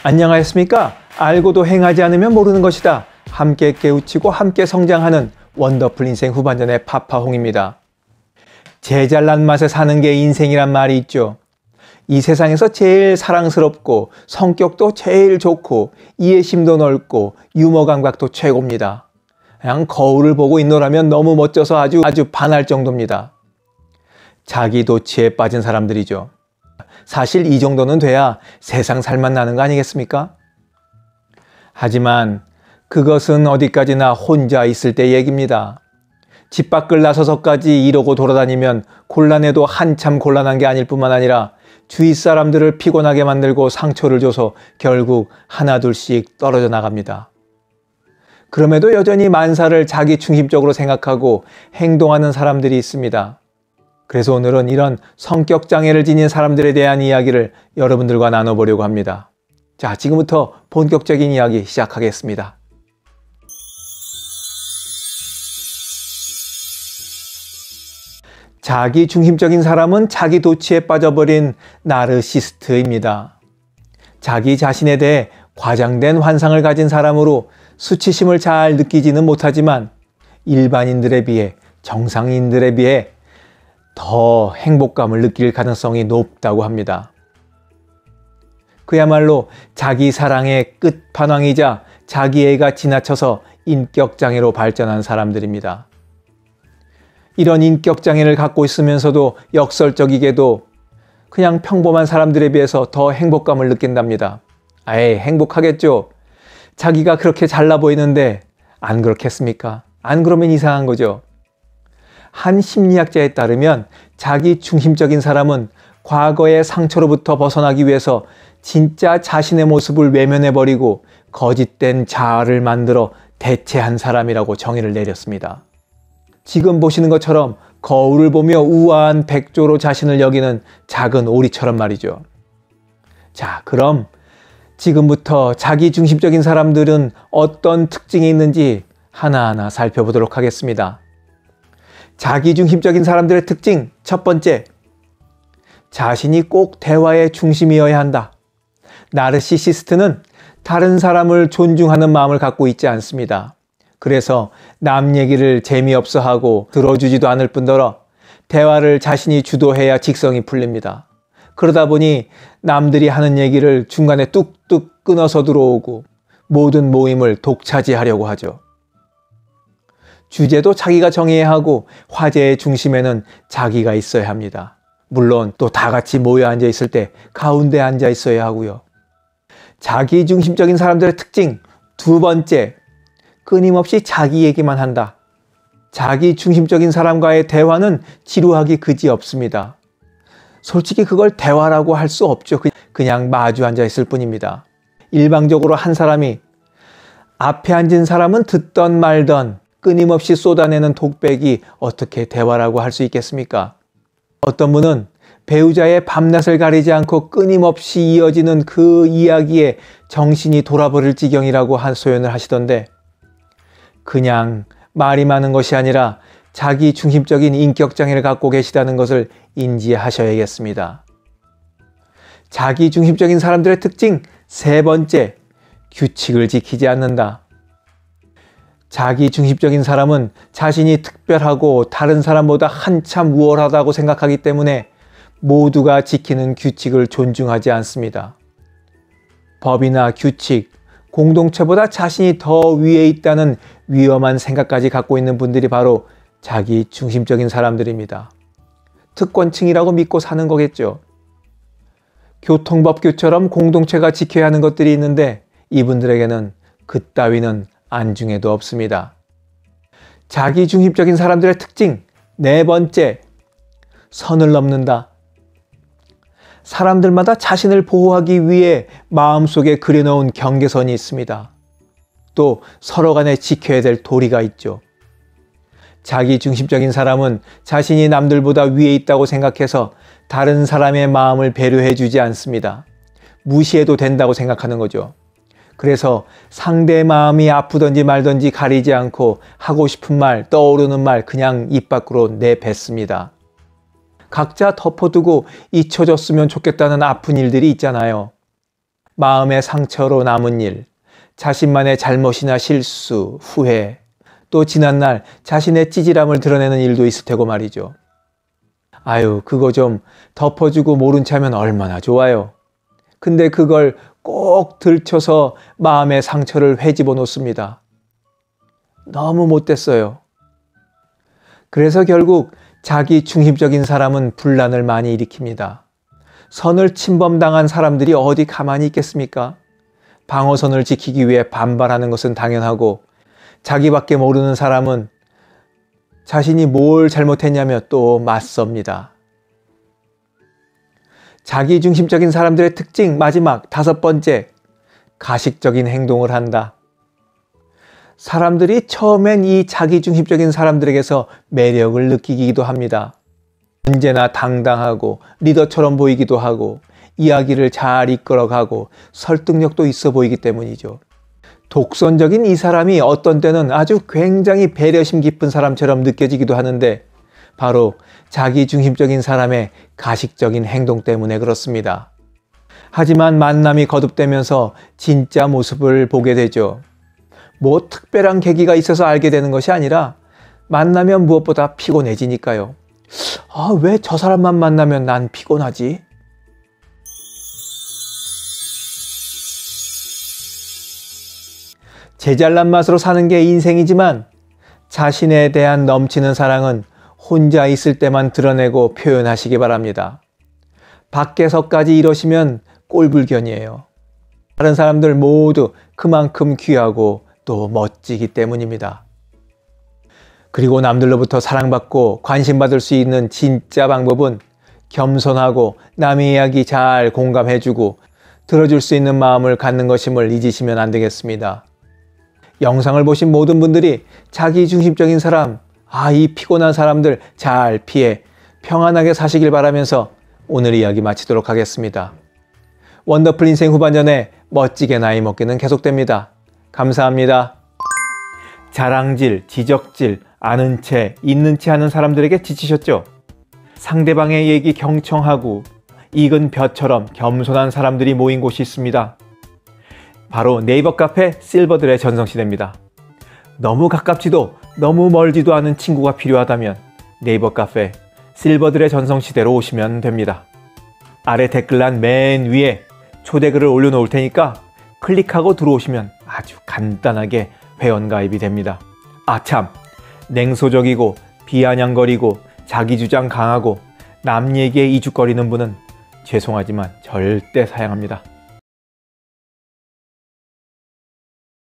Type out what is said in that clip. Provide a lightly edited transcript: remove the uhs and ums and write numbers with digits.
안녕하셨습니까? 알고도 행하지 않으면 모르는 것이다. 함께 깨우치고 함께 성장하는 원더풀 인생 후반전의 파파홍입니다. 제 잘난 맛에 사는 게 인생이란 말이 있죠. 이 세상에서 제일 사랑스럽고 성격도 제일 좋고 이해심도 넓고 유머 감각도 최고입니다. 그냥 거울을 보고 있노라면 너무 멋져서 아주 반할 정도입니다. 자기 도취에 빠진 사람들이죠. 사실 이 정도는 돼야 세상 살맛 나는 거 아니겠습니까? 하지만 그것은 어디까지나 혼자 있을 때 얘기입니다. 집 밖을 나서서까지 이러고 돌아다니면 곤란해도 한참 곤란한 게 아닐 뿐만 아니라 주위 사람들을 피곤하게 만들고 상처를 줘서 결국 하나둘씩 떨어져 나갑니다. 그럼에도 여전히 만사를 자기 중심적으로 생각하고 행동하는 사람들이 있습니다. 그래서 오늘은 이런 성격장애를 지닌 사람들에 대한 이야기를 여러분들과 나눠보려고 합니다. 자, 지금부터 본격적인 이야기 시작하겠습니다. 자기 중심적인 사람은 자기 도취에 빠져버린 나르시스트입니다. 자기 자신에 대해 과장된 환상을 가진 사람으로 수치심을 잘 느끼지는 못하지만 일반인들에 비해, 정상인들에 비해 더 행복감을 느낄 가능성이 높다고 합니다. 그야말로 자기 사랑의 끝판왕이자 자기애가 지나쳐서 인격장애로 발전한 사람들입니다. 이런 인격장애를 갖고 있으면서도 역설적이게도 그냥 평범한 사람들에 비해서 더 행복감을 느낀답니다. 아예 행복하겠죠. 자기가 그렇게 잘나 보이는데 안 그렇겠습니까? 안 그러면 이상한 거죠. 한 심리학자에 따르면 자기 중심적인 사람은 과거의 상처로부터 벗어나기 위해서 진짜 자신의 모습을 외면해버리고 거짓된 자아를 만들어 대체한 사람이라고 정의를 내렸습니다. 지금 보시는 것처럼 거울을 보며 우아한 백조로 자신을 여기는 작은 오리처럼 말이죠. 자, 그럼 지금부터 자기 중심적인 사람들은 어떤 특징이 있는지 하나하나 살펴보도록 하겠습니다. 자기 중심적인 사람들의 특징 첫 번째, 자신이 꼭 대화의 중심이어야 한다. 나르시시스트는 다른 사람을 존중하는 마음을 갖고 있지 않습니다. 그래서 남 얘기를 재미없어 하고 들어주지도 않을 뿐더러 대화를 자신이 주도해야 직성이 풀립니다. 그러다 보니 남들이 하는 얘기를 중간에 뚝뚝 끊어서 들어오고 모든 모임을 독차지하려고 하죠. 주제도 자기가 정해야 하고 화제의 중심에는 자기가 있어야 합니다. 물론 또 다 같이 모여 앉아 있을 때 가운데 앉아 있어야 하고요. 자기 중심적인 사람들의 특징 두 번째, 끊임없이 자기 얘기만 한다. 자기 중심적인 사람과의 대화는 지루하기 그지없습니다. 솔직히 그걸 대화라고 할 수 없죠. 그냥 마주 앉아 있을 뿐입니다. 일방적으로 한 사람이 앞에 앉은 사람은 듣던 말던 끊임없이 쏟아내는 독백이 어떻게 대화라고 할 수 있겠습니까? 어떤 분은 배우자의 밤낮을 가리지 않고 끊임없이 이어지는 그 이야기에 정신이 돌아버릴 지경이라고 소연을 하시던데, 그냥 말이 많은 것이 아니라 자기 중심적인 인격장애를 갖고 계시다는 것을 인지하셔야겠습니다. 자기 중심적인 사람들의 특징 세 번째, 규칙을 지키지 않는다. 자기 중심적인 사람은 자신이 특별하고 다른 사람보다 한참 우월하다고 생각하기 때문에 모두가 지키는 규칙을 존중하지 않습니다. 법이나 규칙, 공동체보다 자신이 더 위에 있다는 위험한 생각까지 갖고 있는 분들이 바로 자기 중심적인 사람들입니다. 특권층이라고 믿고 사는 거겠죠. 교통법규처럼 공동체가 지켜야 하는 것들이 있는데 이분들에게는 그따위는 안중에도 없습니다. 자기 중심적인 사람들의 특징 네 번째, 선을 넘는다. 사람들마다 자신을 보호하기 위해 마음속에 그려놓은 경계선이 있습니다. 또 서로 간에 지켜야 될 도리가 있죠. 자기 중심적인 사람은 자신이 남들보다 위에 있다고 생각해서 다른 사람의 마음을 배려해 주지 않습니다. 무시해도 된다고 생각하는 거죠. 그래서 상대의 마음이 아프든지 말든지 가리지 않고 하고 싶은 말, 떠오르는 말 그냥 입 밖으로 내뱉습니다. 각자 덮어두고 잊혀졌으면 좋겠다는 아픈 일들이 있잖아요. 마음의 상처로 남은 일, 자신만의 잘못이나 실수, 후회, 또 지난날 자신의 찌질함을 드러내는 일도 있을 테고 말이죠. 아유, 그거 좀 덮어주고 모른 체 하면 얼마나 좋아요. 근데 그걸 꼭 들춰서 마음의 상처를 회집어 놓습니다. 너무 못됐어요. 그래서 결국 자기 중심적인 사람은 분란을 많이 일으킵니다. 선을 침범당한 사람들이 어디 가만히 있겠습니까? 방어선을 지키기 위해 반발하는 것은 당연하고 자기밖에 모르는 사람은 자신이 뭘 잘못했냐며 또 맞섭니다. 자기중심적인 사람들의 특징 마지막 5번째, 가식적인 행동을 한다. 사람들이 처음엔 이 자기중심적인 사람들에게서 매력을 느끼기도 합니다. 언제나 당당하고 리더처럼 보이기도 하고 이야기를 잘 이끌어가고 설득력도 있어 보이기 때문이죠. 독선적인 이 사람이 어떤 때는 아주 굉장히 배려심 깊은 사람처럼 느껴지기도 하는데 바로 자기중심적인 사람의 가식적인 행동 때문에 그렇습니다. 하지만 만남이 거듭되면서 진짜 모습을 보게 되죠. 뭐 특별한 계기가 있어서 알게 되는 것이 아니라 만나면 무엇보다 피곤해지니까요. 아, 왜 저 사람만 만나면 난 피곤하지? 제잘난 맛으로 사는 게 인생이지만 자신에 대한 넘치는 사랑은 혼자 있을 때만 드러내고 표현하시기 바랍니다. 밖에서까지 이러시면 꼴불견이에요. 다른 사람들 모두 그만큼 귀하고 또 멋지기 때문입니다. 그리고 남들로부터 사랑받고 관심받을 수 있는 진짜 방법은 겸손하고 남의 이야기 잘 공감해주고 들어줄 수 있는 마음을 갖는 것임을 잊으시면 안 되겠습니다. 영상을 보신 모든 분들이 자기중심적인 사람, 이 피곤한 사람들 잘 피해 평안하게 사시길 바라면서 오늘 이야기 마치도록 하겠습니다. 원더풀 인생 후반전에 멋지게 나이 먹기는 계속됩니다. 감사합니다. 자랑질, 지적질, 아는 채, 있는 채 하는 사람들에게 지치셨죠? 상대방의 얘기 경청하고 익은 벼처럼 겸손한 사람들이 모인 곳이 있습니다. 바로 네이버 카페 실버들의 전성시대입니다. 너무 가깝지도 너무 멀지도 않은 친구가 필요하다면 네이버 카페 실버들의 전성시대로 오시면 됩니다. 아래 댓글란 맨 위에 초대글을 올려놓을 테니까 클릭하고 들어오시면 아주 간단하게 회원가입이 됩니다. 참! 냉소적이고 비아냥거리고 자기주장 강하고 남 얘기에 이죽거리는 분은 죄송하지만 절대 사양합니다.